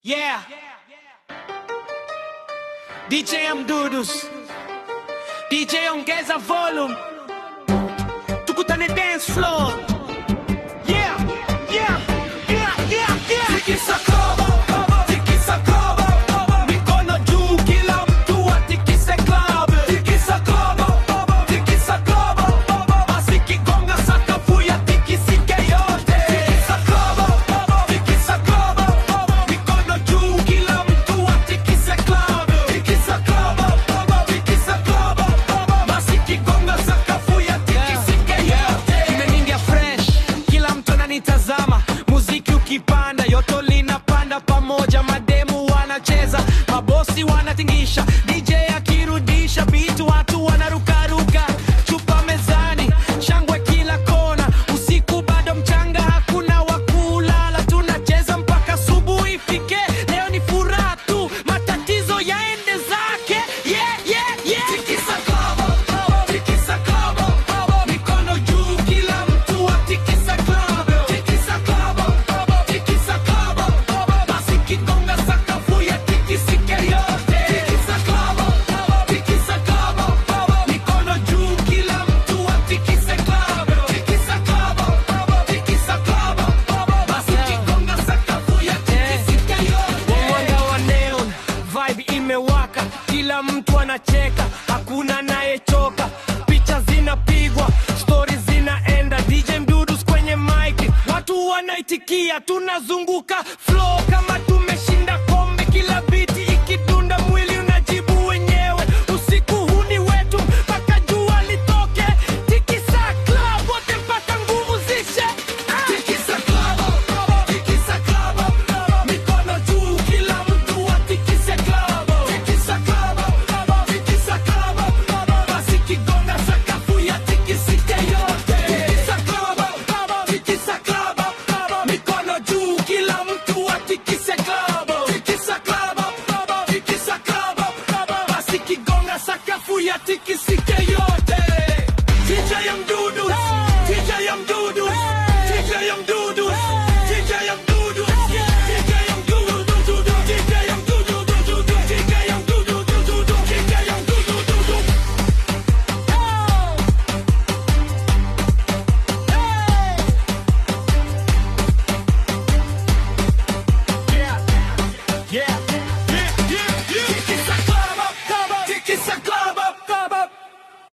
Yeah. DJ Mdudus, DJ ongeza volume, tukutane dance floor. Yeah, yeah, yeah, yeah, yeah. Tikisa club, tikisa club, mikono juu kila mtu atikise club. Tikisa club, tikisa club, basi kigonga sakafu ya tikisike yote. Tikisa club, tikisa club, mikono juu kila mtu atikise club. Tikisa club, tikisa club, basi kigonga sakafu ya tikisike yote. Imeingia fresh, kila mtu ananitazama, muziki ukipanda yoto linapanda pamoja, mademu wanacheza, mabosi wanatingisha, DJ akirudisha beat, watu wanarukaruka, chupa mezani, shangwe kila kona, usiku bado mchanga, hakuna wakulala, tunacheza mpaka asubuhi ifike. Leo ni furaha tu, matatizo yaende zake. Yeah, yeah, yeah. Tikisa club, tikisa club, mikono juu kila mtu atikisa club. Tikisa club, tikisa club, basi kigonga sakafu ya tikisike yote. Tikisa club, tikisa club, mikono juu kila mtu atikise club. Tikisa club, tikisa club, basi kigonga sakafu ya tikisike yote. Mwanga wa neon, vibe imewaka, kila mtu anacheka, hakuna anayechoka, picha zinapigwa, stories zinaenda, DJ Mdudus kwenye mic, watu wanaitikia, tunazunguka flow kama